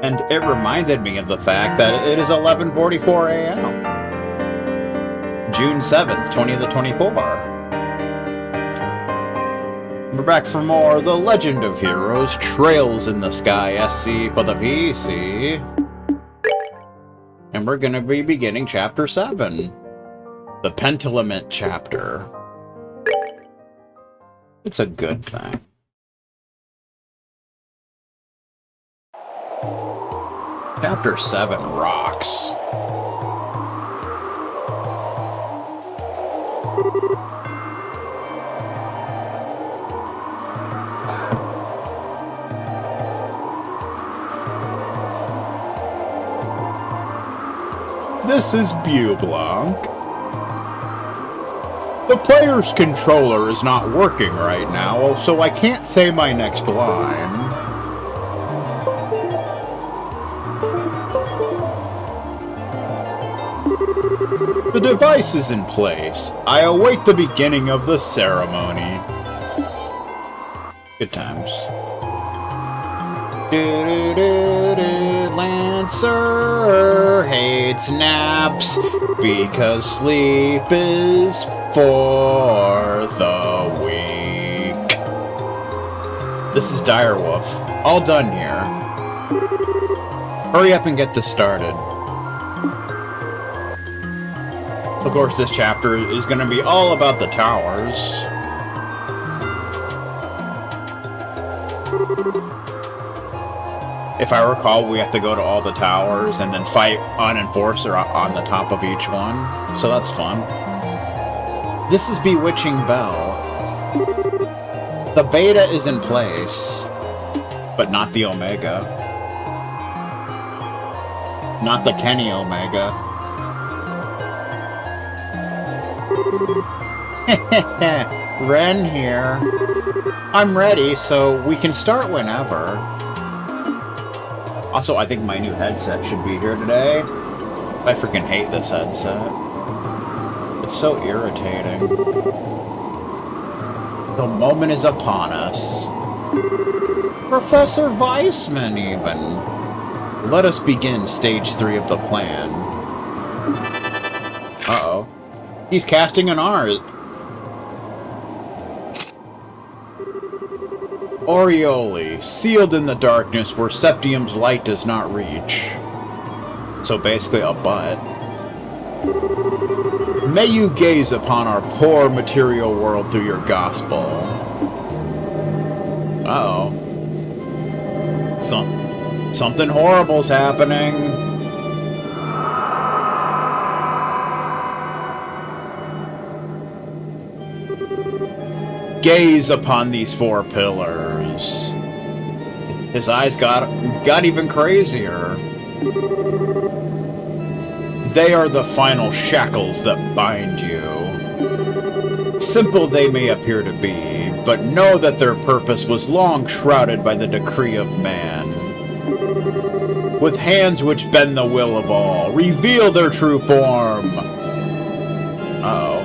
And it reminded me of the fact that it is 11:44 a.m. June 7th, 2024. We're back for more The Legend of Heroes, Trails in the Sky SC for the PC. And we're going to be beginning Chapter 7. The Pentiment chapter. It's a good thing. Chapter 7 rocks. This is Blanc. The player's controller is not working right now, so I can't say my next line. The device is in place. I await the beginning of the ceremony. Good times. Lancer hates naps because sleep is for the weak. This is Direwolf. All done here. Hurry up and get this started. Of course, this chapter is going to be all about the towers. If I recall, we have to go to all the towers and then fight an enforcer on the top of each one. So that's fun. This is Bewitching Bell. The beta is in place, but not the Omega. Not the Kenny Omega. Ren here. I'm ready, so we can start whenever. Also, I think my new headset should be here today. I freaking hate this headset. It's so irritating. The moment is upon us. Professor Weissman, even. Let us begin stage 3 of the plan. Uh-oh. He's casting an art. Orioli, sealed in the darkness where Septium's light does not reach. So basically a butt. May you gaze upon our poor material world through your gospel. Uh-oh. Something horrible's happening. Gaze upon these 4 pillars. His eyes got even crazier. They are the final shackles that bind you. Simple they may appear to be, but know that their purpose was long shrouded by the decree of man. With hands which bend the will of all, reveal their true form. Uh-oh.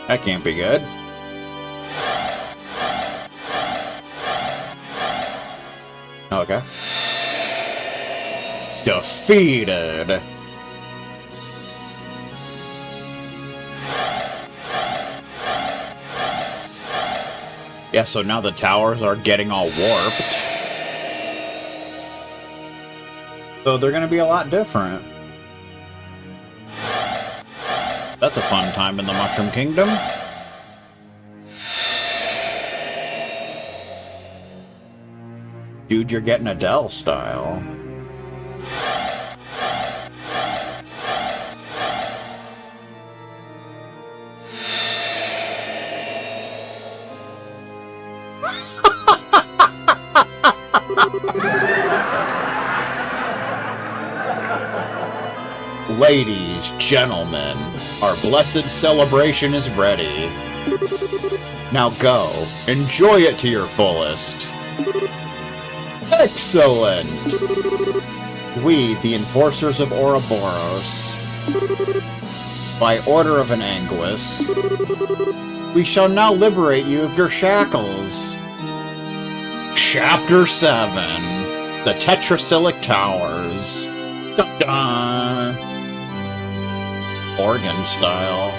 That can't be good. Okay. Defeated. Yeah, so now the towers are getting all warped. So they're gonna be a lot different. That's a fun time in the Mushroom Kingdom. Dude, you're getting Adele style. Ladies, gentlemen, our blessed celebration is ready. Now go, enjoy it to your fullest. Excellent! We, the enforcers of Ouroboros, by order of an Anguis, We shall now liberate you of your shackles. Chapter 7. The Tetracyclic Towers. Dun dun. Organ style.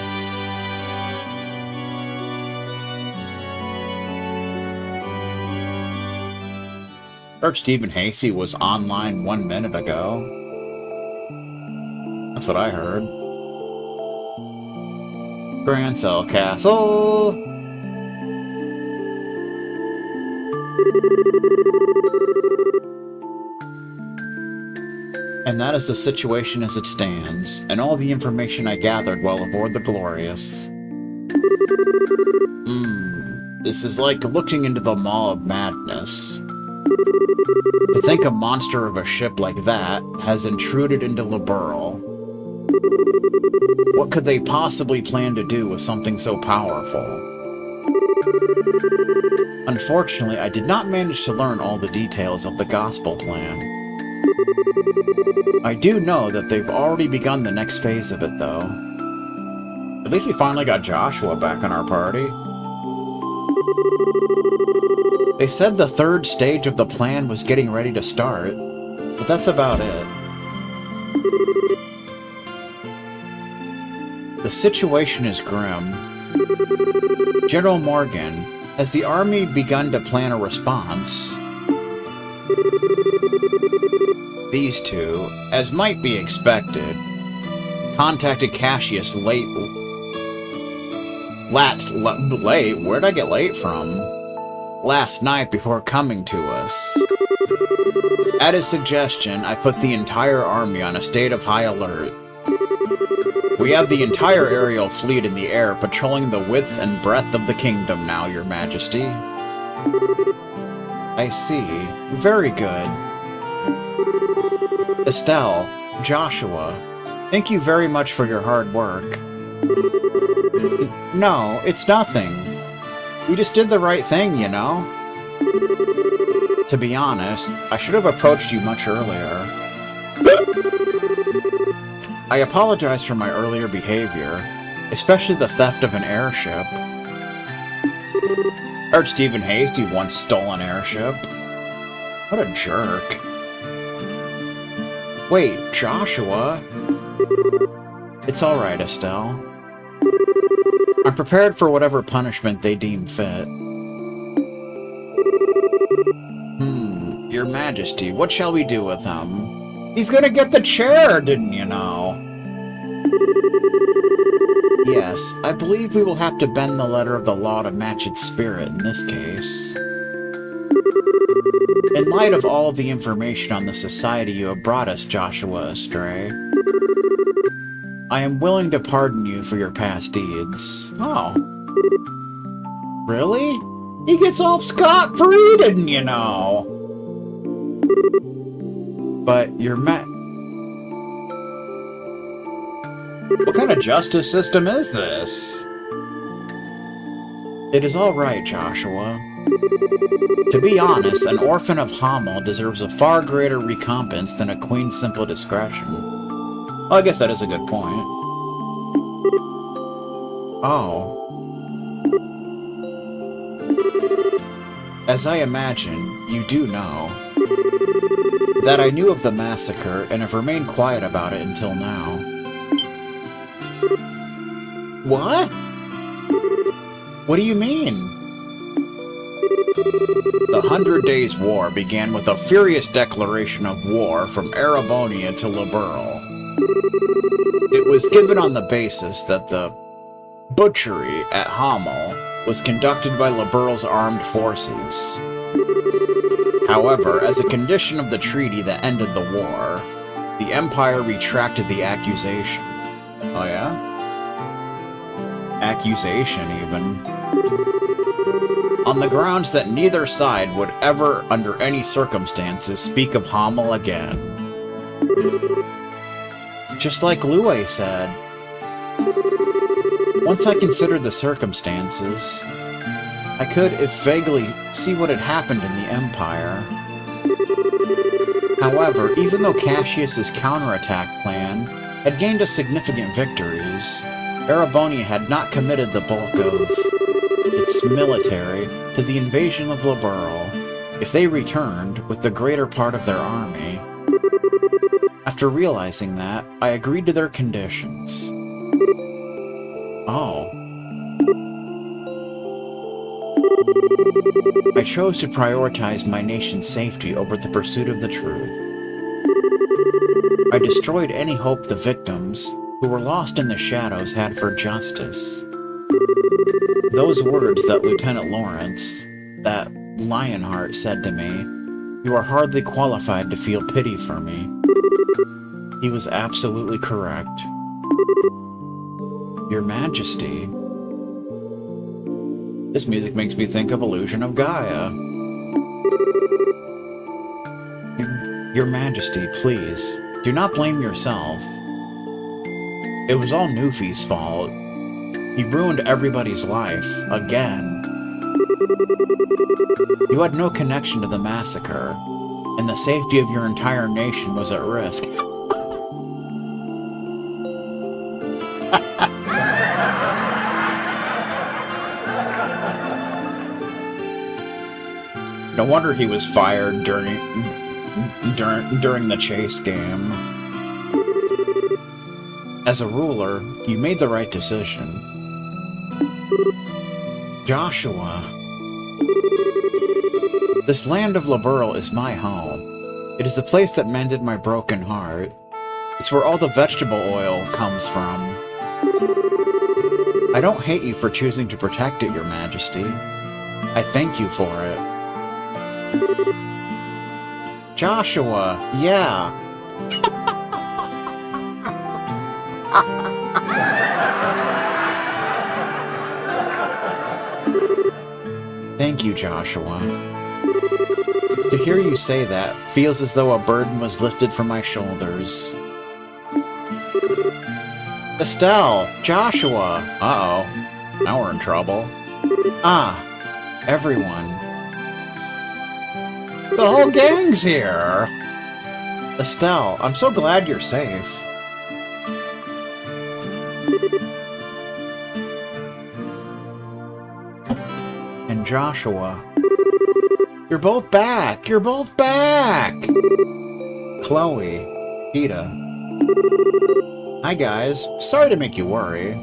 Heard Stephen Hasty was online 1 minute ago. That's what I heard. Grand Cell Castle. And that is the situation as it stands, and all the information I gathered while aboard the Glorious. This is like looking into the maw of madness. To think a monster of a ship like that has intruded into Liberl. What could they possibly plan to do with something so powerful? Unfortunately, I did not manage to learn all the details of the gospel plan. I do know that they've already begun the next phase of it, though. At least we finally got Joshua back in our party. They said the third stage of the plan was getting ready to start, but that's about it. The situation is grim. General Morgan, has the army begun to plan a response? These two, as might be expected, contacted Cassius late? Where'd I get late from? Last night before coming to us. At his suggestion, I put the entire army on a state of high alert. We have the entire aerial fleet in the air patrolling the width and breadth of the kingdom now, Your Majesty. I see. Very good. Estelle, Joshua, thank you very much for your hard work. No, it's nothing. We just did the right thing, you know? To be honest, I should have approached you much earlier. I apologize for my earlier behavior, especially the theft of an airship. Heard Stephen Hasty once stole an airship. What a jerk. Wait, Joshua? It's alright, Estelle. I'm prepared for whatever punishment they deem fit. Your Majesty, what shall we do with him? He's gonna get the chair, didn't you know? Yes, I believe we will have to bend the letter of the law to match its spirit in this case. In light of all of the information on the society you have brought us, Joshua Astray, I am willing to pardon you for your past deeds. Oh. Really? He gets off scot-free, didn't you know? But you're What kind of justice system is this? It is all right, Joshua. To be honest, an orphan of Hamel deserves a far greater recompense than a queen's simple discretion. Well, I guess that is a good point. Oh. As I imagine, you do know that I knew of the massacre and have remained quiet about it until now. What? What do you mean? The 100 Days' War began with a furious declaration of war from Erebonia to Liberl. It was given on the basis that the butchery at Hamel was conducted by Liberl's armed forces. However, as a condition of the treaty that ended the war, the Empire retracted the accusation. Oh yeah? Accusation, even. On the grounds that neither side would ever, under any circumstances, speak of Hamel again. Just like Lue said. Once I considered the circumstances, I could, if vaguely, see what had happened in the Empire. However, even though Cassius's counterattack plan had gained us significant victories, Erebonia had not committed the bulk of its military to the invasion of Liberl, if they returned with the greater part of their army. After realizing that, I agreed to their conditions. Oh. I chose to prioritize my nation's safety over the pursuit of the truth. I destroyed any hope the victims, who were lost in the shadows, had for justice. Those words that Lieutenant Lawrence, that Lionheart, said to me, "You are hardly qualified to feel pity for me." He was absolutely correct. Your Majesty. This music makes me think of Illusion of Gaia. Your Majesty, please, do not blame yourself. It was all Newfie's fault. He ruined everybody's life, again. You had no connection to the massacre, and the safety of your entire nation was at risk. No wonder he was fired during the chase game. As a ruler, you made the right decision. Joshua. This land of Liberl is my home. It is the place that mended my broken heart. It's where all the vegetable oil comes from. I don't hate you for choosing to protect it, Your Majesty. I thank you for it. Joshua, yeah. Thank you, Joshua. To hear you say that feels as though a burden was lifted from my shoulders. Estelle! Joshua! Uh-oh. Now we're in trouble. Ah, everyone. The whole gang's here! Estelle, I'm so glad you're safe. And Joshua. You're both back! You're both back! Chloe. Peeta. Hi guys. Sorry to make you worry.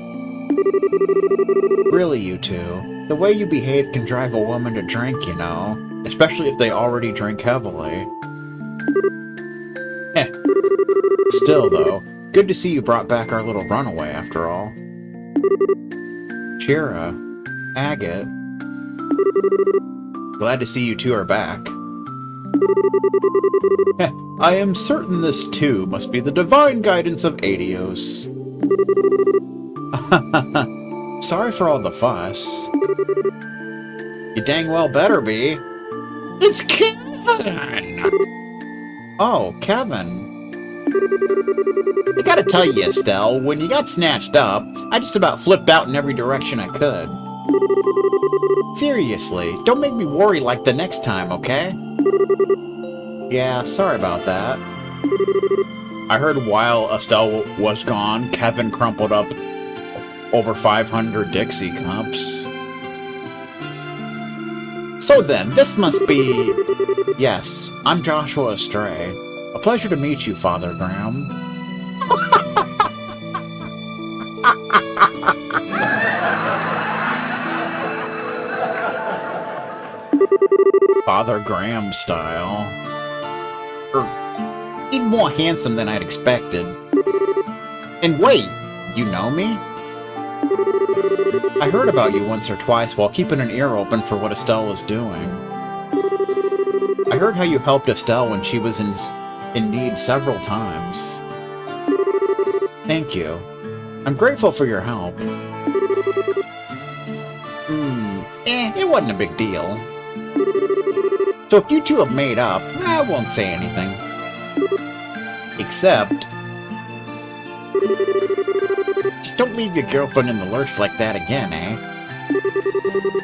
Really, you two. The way you behave can drive a woman to drink, you know. Especially if they already drink heavily. Still, though, good to see you brought back our little runaway, after all. Shira. Agate. Glad to see you two are back. I am certain this, too, must be the divine guidance of Adios. Sorry for all the fuss. You dang well better be. It's Kevin! Oh, Kevin. I gotta tell you, Estelle, when you got snatched up, I just about flipped out in every direction I could. Seriously, don't make me worry like the next time, okay? Yeah, sorry about that. I heard while Estelle was gone, Kevin crumpled up over 500 Dixie cups. So then, this must be... Yes, I'm Joshua Astray. A pleasure to meet you, Father Graham. Father Graham style. Even more handsome than I'd expected. And wait, you know me? I heard about you once or twice while keeping an ear open for what Estelle was doing. I heard how you helped Estelle when she was in need several times. Thank you. I'm grateful for your help. It wasn't a big deal. So if you two have made up, I won't say anything. Except... just don't leave your girlfriend in the lurch like that again, eh?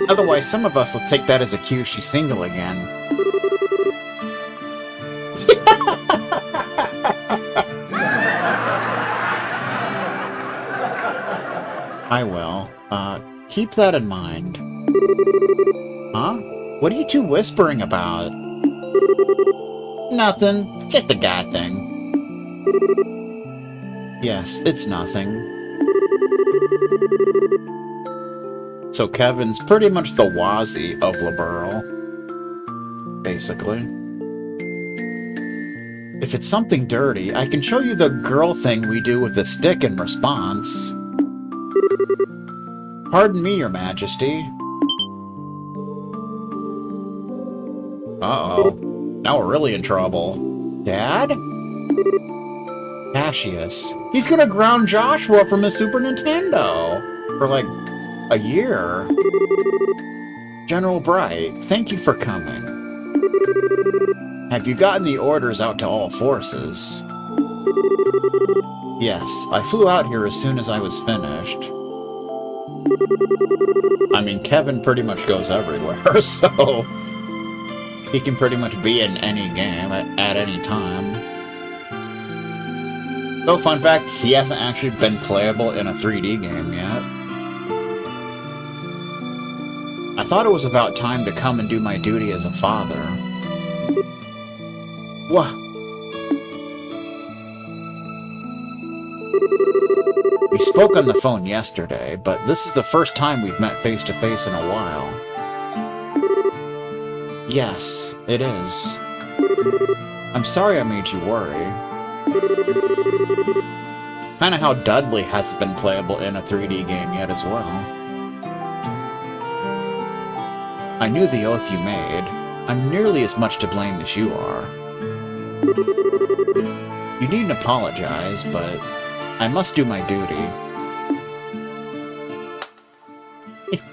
Otherwise, some of us will take that as a cue she's single again. I will. Keep that in mind. Huh? What are you two whispering about? Nothing. Just a guy thing. Yes, it's nothing. So Kevin's pretty much the Wazzy of Liberl. Basically. If it's something dirty, I can show you the girl thing we do with the stick in response. Pardon me, Your Majesty. Uh-oh. Now we're really in trouble. Dad? Cassius. He's gonna ground Joshua from his Super Nintendo! For like a year. General Bright, thank you for coming. Have you gotten the orders out to all forces? Yes, I flew out here as soon as I was finished. I mean, Kevin pretty much goes everywhere, so he can pretty much be in any game at any time. Though, fun fact, he hasn't actually been playable in a 3D game yet. I thought it was about time to come and do my duty as a father. What? We spoke on the phone yesterday, but this is the first time we've met face-to-face in a while. Yes, it is. I'm sorry I made you worry. Kinda how Dudley hasn't been playable in a 3D game yet as well. I knew the oath you made. I'm nearly as much to blame as you are. You needn't apologize, but I must do my duty.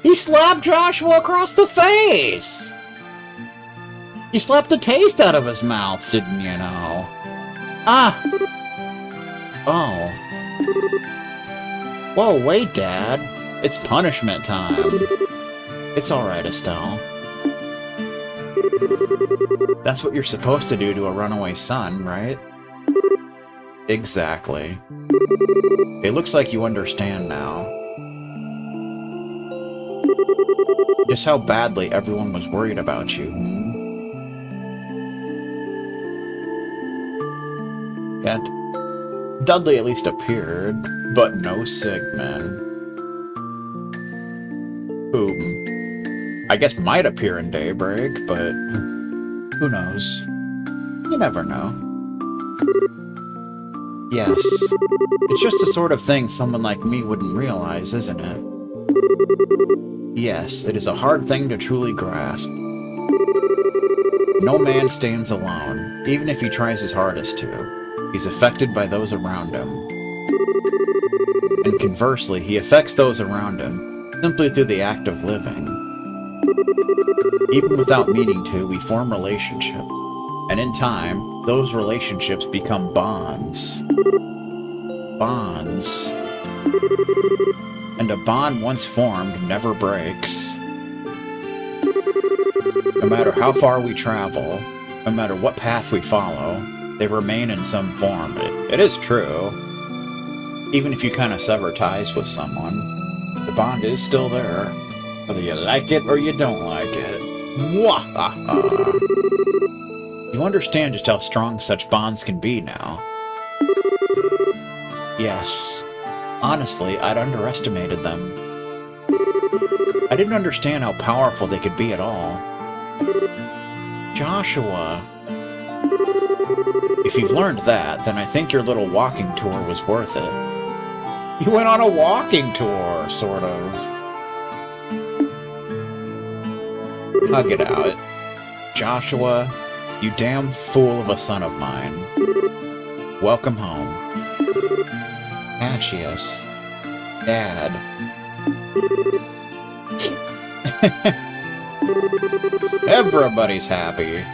He slapped Joshua across the face! He slapped the taste out of his mouth, didn't you know? Ah! Oh. Whoa, wait, Dad. It's punishment time. It's alright, Estelle. That's what you're supposed to do to a runaway son, right? Exactly. It looks like you understand now. Just how badly everyone was worried about you. Yet, Dudley at least appeared, but no Sigmund. Who, I guess might appear in Daybreak, but who knows? You never know. Yes, it's just the sort of thing someone like me wouldn't realize, isn't it? Yes, it is a hard thing to truly grasp. No man stands alone, even if he tries his hardest to. He's affected by those around him. And conversely, he affects those around him simply through the act of living. Even without meaning to, we form relationships. And in time, those relationships become bonds. Bonds. And a bond once formed never breaks. No matter how far we travel, no matter what path we follow, they remain in some form. It is true. Even if you kind of sever ties with someone, the bond is still there. Whether you like it or you don't like it. Mwahaha! You understand just how strong such bonds can be now. Yes. Honestly, I'd underestimated them. I didn't understand how powerful they could be at all. Joshua. If you've learned that, then I think your little walking tour was worth it. You went on a walking tour, sort of. Hug it out. Joshua, you damn fool of a son of mine. Welcome home. Cassius. Dad. Everybody's happy.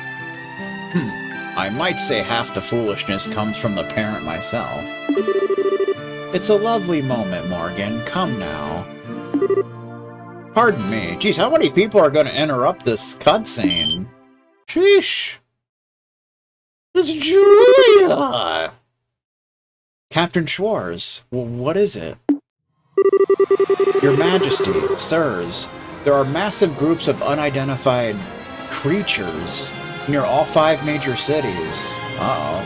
I might say half the foolishness comes from the parent myself. It's a lovely moment, Morgan. Come now. Pardon me. Geez, how many people are going to interrupt this cutscene? Sheesh. It's Julia! Captain Schwartz, well, what is it? Your Majesty, sirs, There are massive groups of unidentified creatures near all 5 major cities. Uh-oh.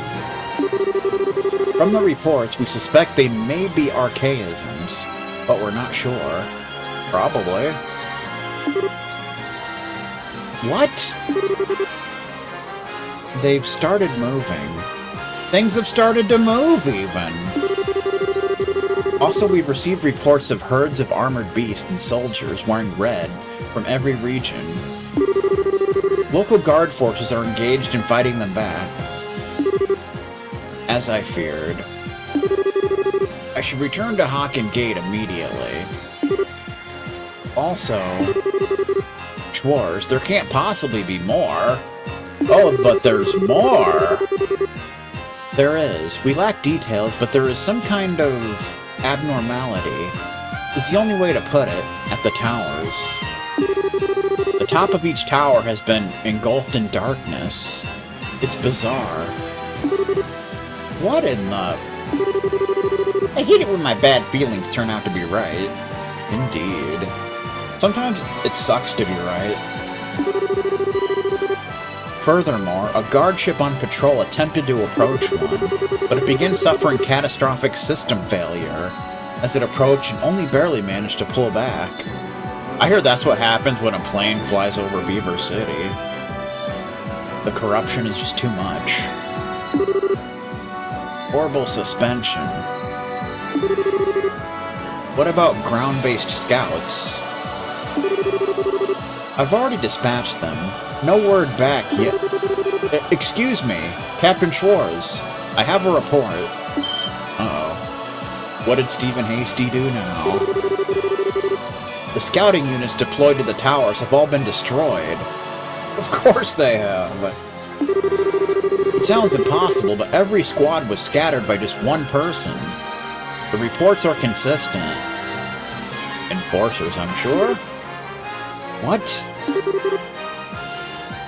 From the reports, we suspect they may be archaisms, but we're not sure. Probably. What? They've started moving. Things have started to move, even. Also, we've received reports of herds of armored beasts and soldiers wearing red from every region. Local guard forces are engaged in fighting them back. As I feared. I should return to Hawken Gate immediately. Also, Schwarz, there can't possibly be more. Oh, but there's more! There is. We lack details, but there is some kind of abnormality. It's the only way to put it, at the towers. The top of each tower has been engulfed in darkness. It's bizarre. What in the... I hate it when my bad feelings turn out to be right. Indeed. Sometimes it sucks to be right. Furthermore, a guard ship on patrol attempted to approach one, but it began suffering catastrophic system failure as it approached and only barely managed to pull back. I hear that's what happens when a plane flies over Beaver City. The corruption is just too much. Horrible suspension. What about ground-based scouts? I've already dispatched them. No word back yet. Excuse me, Captain Schwarz. I have a report. Uh-oh. What did Stephen Hasty do now? The scouting units deployed to the towers have all been destroyed. Of course they have. It sounds impossible, but every squad was scattered by just one person. The reports are consistent. Enforcers, I'm sure? What?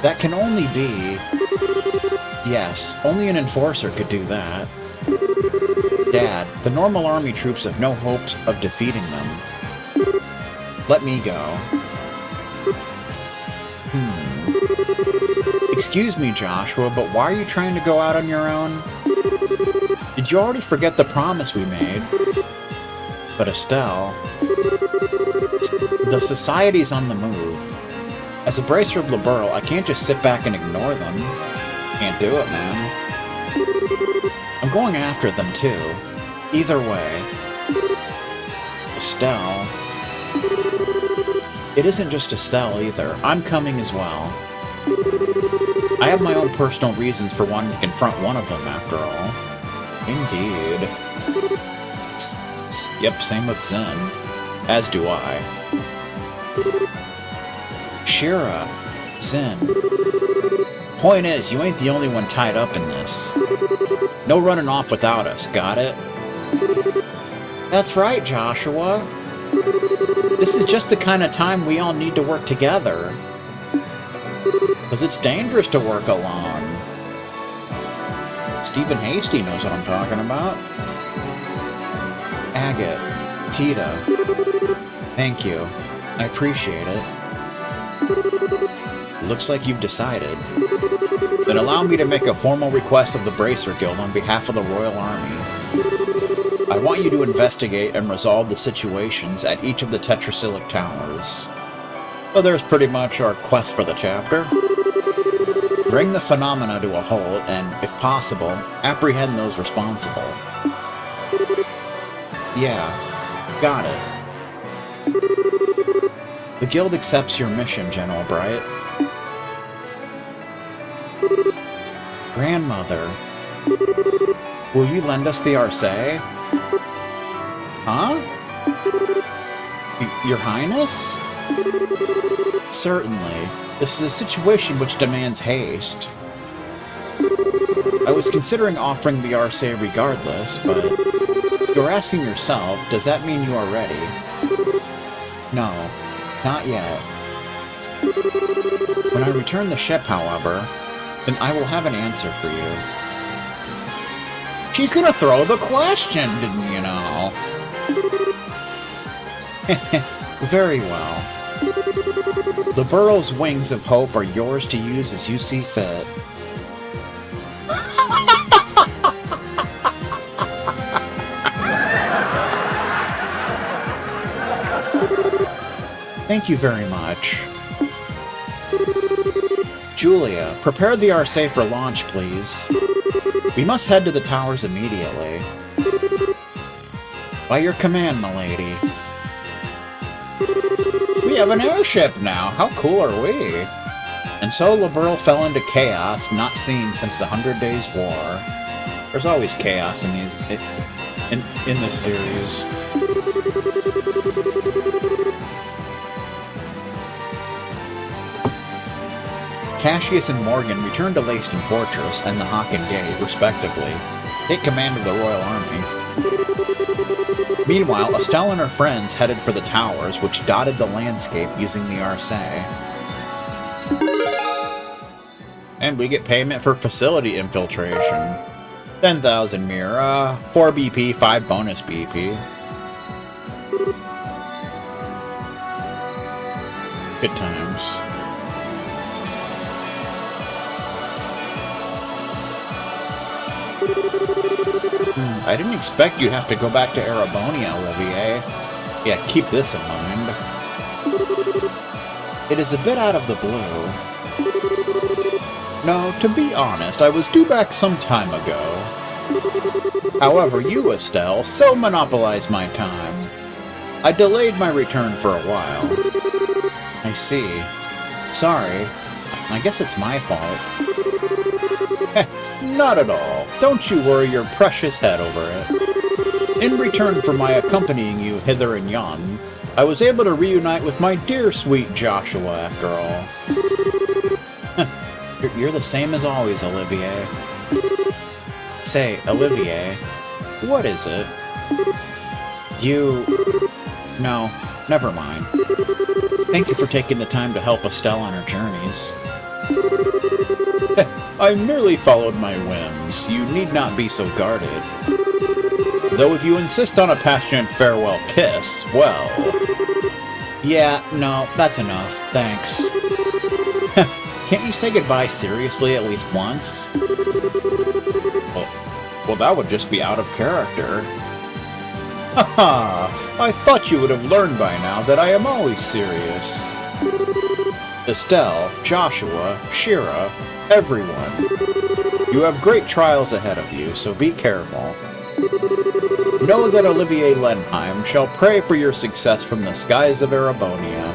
That can only be... Yes, only an enforcer could do that. Dad, the normal army troops have no hopes of defeating them. Let me go. Excuse me, Joshua, but why are you trying to go out on your own? Did you already forget the promise we made? But Estelle... The Society's on the move. As a Bracer of Liberl, I can't just sit back and ignore them. Can't do it, man. I'm going after them, too. Either way. Estelle... It isn't just Estelle, either. I'm coming as well. I have my own personal reasons for wanting to confront one of them, after all. Indeed. Yep, same with Zen. As do I. Shira, Zen. Point is, you ain't the only one tied up in this. No running off without us, got it? That's right, Joshua. This is just the kind of time we all need to work together. Because it's dangerous to work alone. Stephen Hasty knows what I'm talking about. Agate, Tita, thank you. I appreciate it. Looks like you've decided. Then allow me to make a formal request of the Bracer Guild on behalf of the Royal Army. I want you to investigate and resolve the situations at each of the Tetracyclic towers. So there's pretty much our quest for the chapter. Bring the phenomena to a halt and, if possible, apprehend those responsible. Yeah, got it. The Guild accepts your mission, General Bright. Grandmother, will you lend us the Arcee? Huh? Your Highness? Certainly. This is a situation which demands haste. I was considering offering the Arcee regardless, but you're asking yourself, does that mean you are ready? No, not yet. When I return the ship, however, then I will have an answer for you. She's gonna throw the question, didn't you know? Very well. The burrow's wings of hope are yours to use as you see fit. Thank you very much. Julia, prepare the Arcee for launch, please. We must head to the towers immediately. By your command, milady. We have an airship now. How cool are we? And so Liberl fell into chaos not seen since the 100 Days War. There's always chaos in these in this series. Cassius and Morgan return to Laced Fortress and the Hawken Gate, respectively, take command of the Royal Army. Meanwhile, Estelle and her friends headed for the towers, which dotted the landscape using the Arcee. And we get payment for facility infiltration. 10,000 Mira, 4 BP, 5 bonus BP. Good times. I didn't expect you'd have to go back to Erebonia, Olivier. Yeah, keep this in mind. It is a bit out of the blue. No, to be honest, I was due back some time ago. However, you, Estelle, so monopolized my time. I delayed my return for a while. I see. Sorry. I guess it's my fault. Not at all. Don't you worry your precious head over it. In return for my accompanying you hither and yon, I was able to reunite with my dear sweet Joshua after all. You're the same as always, Olivier. Say, Olivier, what is it? No, never mind. Thank you for taking the time to help Estelle on her journeys. I merely followed my whims. You need not be so guarded. Though if you insist on a passionate farewell kiss, well... Yeah, no, that's enough. Thanks. Can't you say goodbye seriously at least once? Well, that would just be out of character. Haha! I thought you would have learned by now that I am always serious. Estelle, Joshua, Shira, everyone. You have great trials ahead of you, so be careful. Know that Olivier Lenheim shall pray for your success from the skies of Erebonia.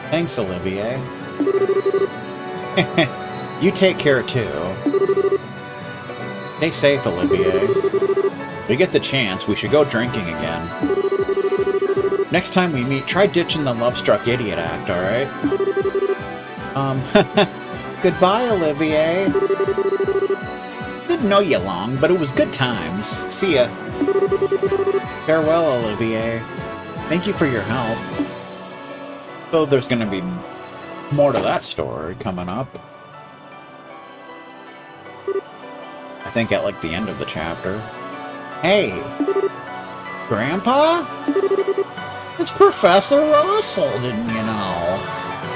Thanks, Olivier. You take care, too. Stay safe, Olivier. If we get the chance, we should go drinking again. Next time we meet, try ditching the love-struck idiot act, alright? Goodbye, Olivier. Didn't know you long, but it was good times. See ya. Farewell, Olivier. Thank you for your help. So there's gonna be more to that story coming up. I think at, like, the end of the chapter. Hey! Grandpa? It's Professor Russell, didn't you know?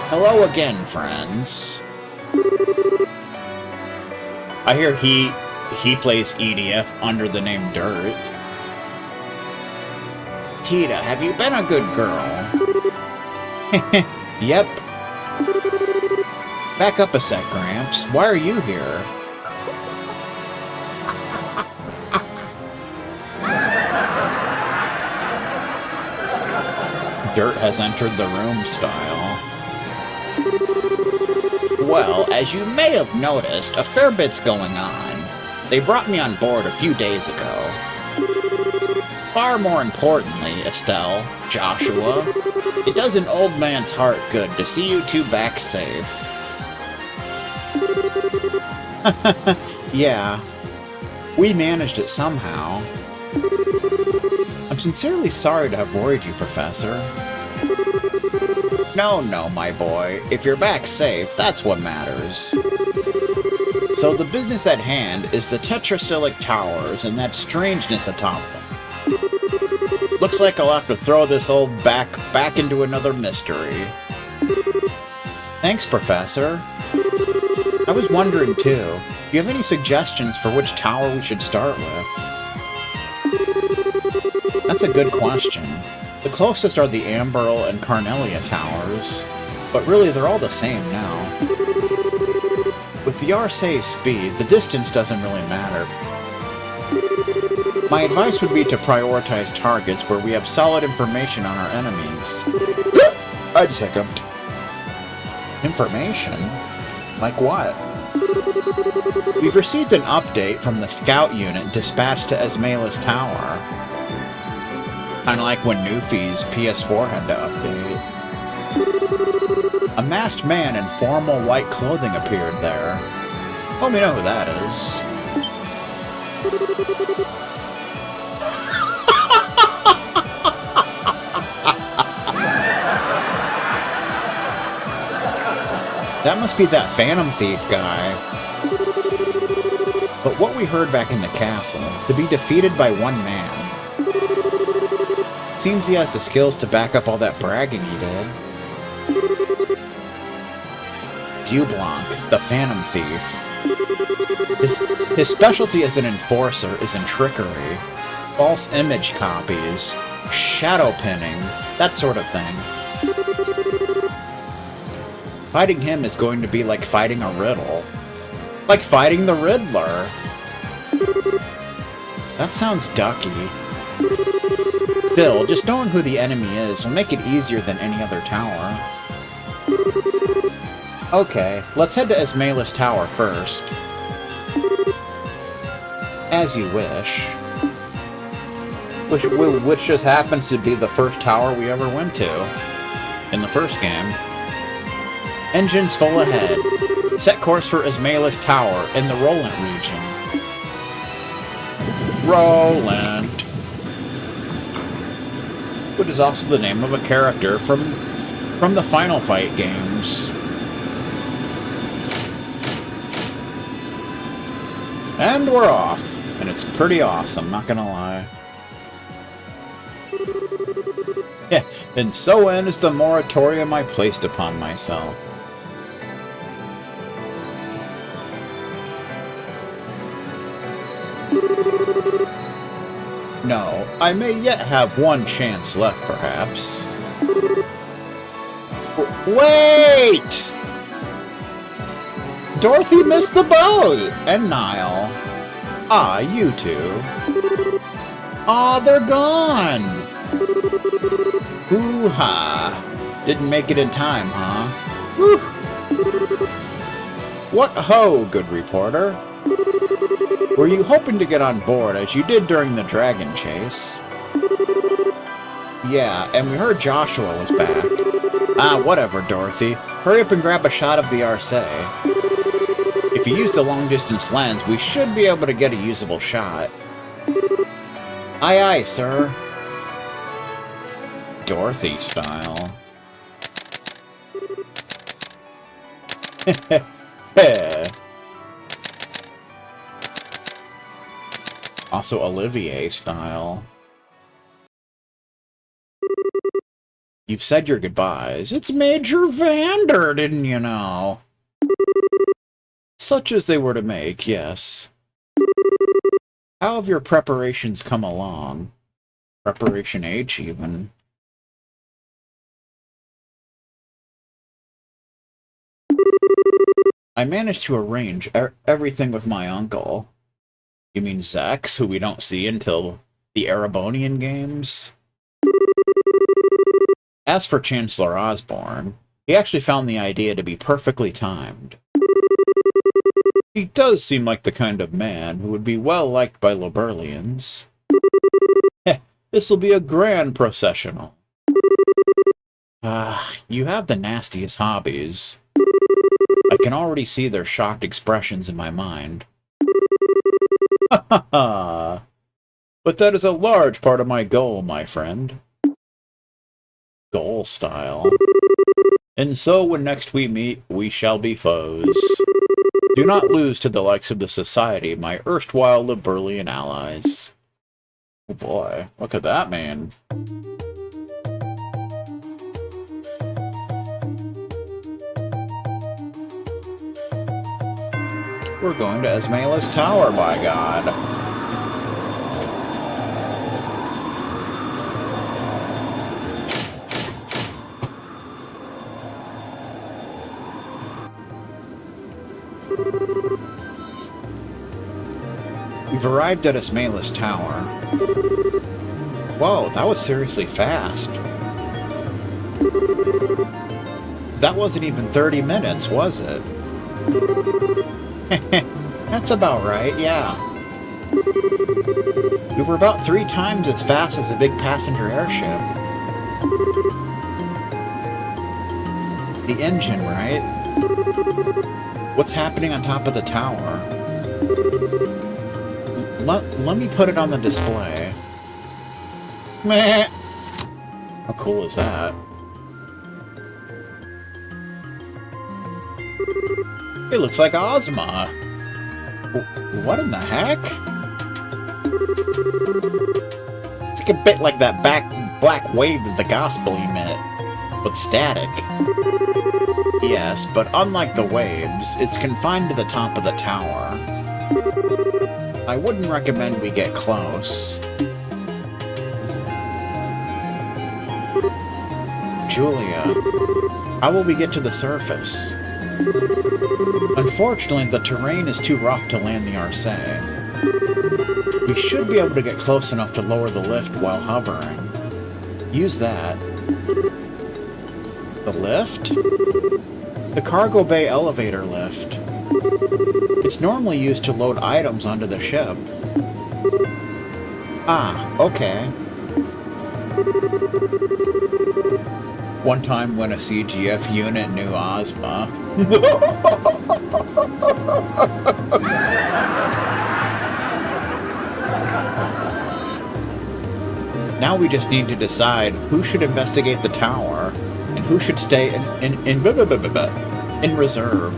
Hello again, friends. I hear he plays EDF under the name Dirt. Tita, have you been a good girl? Yep. Back up a sec, Gramps. Why are you here? Dirt has entered the room style. Well, as you may have noticed, a fair bit's going on. They brought me on board a few days ago. Far more importantly, Estelle, Joshua, it does an old man's heart good to see you two back safe. Yeah, we managed it somehow. I'm sincerely sorry to have worried you, Professor. No, my boy. If you're back safe, that's what matters. So the business at hand is the Tetracyclic towers and that strangeness atop them. Looks like I'll have to throw this old back into another mystery. Thanks, Professor. I was wondering, too. Do you have any suggestions for which tower we should start with? That's a good question. The closest are the Amberl and Carnelia towers, but really they're all the same now. With the Arcee's speed, the distance doesn't really matter. My advice would be to prioritize targets where we have solid information on our enemies. I'd second. Information? Like what? We've received an update from the scout unit dispatched to Esmela's tower. Kinda like when Newfie's PS4 had to update. A masked man in formal white clothing appeared there. Let me know who that is. That must be that Phantom Thief guy. But what we heard back in the castle, to be defeated by one man. Seems he has the skills to back up all that bragging he did. Blanc, the Phantom Thief. His specialty as an enforcer is in trickery, false image copies, shadow pinning, that sort of thing. Fighting him is going to be like fighting a riddle. Like fighting the Riddler. That sounds ducky. Still, just knowing who the enemy is will make it easier than any other tower. Okay, let's head to Esmela's tower first. As you wish. Which just happens to be the first tower we ever went to. In the first game. Engines full ahead. Set course for Esmela's tower in the Roland region. Roland. Which is also the name of a character from the Final Fight games. And we're off. And it's pretty awesome, not gonna lie. Yeah, and so ends the moratorium I placed upon myself. No, I may yet have one chance left, perhaps. Wait! Dorothy missed the boat! And Niall. Ah, you two. Aw, they're gone! Hoo-ha. Didn't make it in time, huh? Whew. What ho, good reporter. Were you hoping to get on board as you did during the dragon chase? Yeah, and we heard Joshua was back. Ah, whatever, Dorothy. Hurry up and grab a shot of the Arcee. If you use the long-distance lens, we should be able to get a usable shot. Aye, aye, sir. Dorothy style. Also Olivier style. You've said your goodbyes. It's Major Vander, didn't you know? Such as they were to make, yes. How have your preparations come along? Preparation H, even. I managed to arrange everything with my uncle. You mean Zex, who we don't see until the Erebonian games? As for Chancellor Osborne, he actually found the idea to be perfectly timed. He does seem like the kind of man who would be well liked by Loberlians. This will be a grand processional. You have the nastiest hobbies. I can already see their shocked expressions in my mind. Ha ha ha! But that is a large part of my goal, my friend. Goal style. And so when next we meet, we shall be foes. Do not lose to the likes of the Society, my erstwhile Liberlian allies. Oh boy, what could that mean? We're going to Esmela's Tower, by God. We've arrived at Esmela's Tower. Whoa, that was seriously fast. That wasn't even 30 minutes, was it? That's about right, yeah. We were about 3 times as fast as a big passenger airship. The engine, right? What's happening on top of the tower? Let me put it on the display. Meh. How cool is that? It looks like Ozma. What in the heck? It's like a bit like that black wave that the gospel emit, but static. Yes, but unlike the waves, it's confined to the top of the tower. I wouldn't recommend we get close. Julia, how will we get to the surface? Unfortunately, the terrain is too rough to land the Arcee. We should be able to get close enough to lower the lift while hovering. Use that. The lift? The cargo bay elevator lift. It's normally used to load items onto the ship. Ah, okay. One time when a CGF unit knew Ozma. Now we just need to decide who should investigate the tower and who should stay in reserve.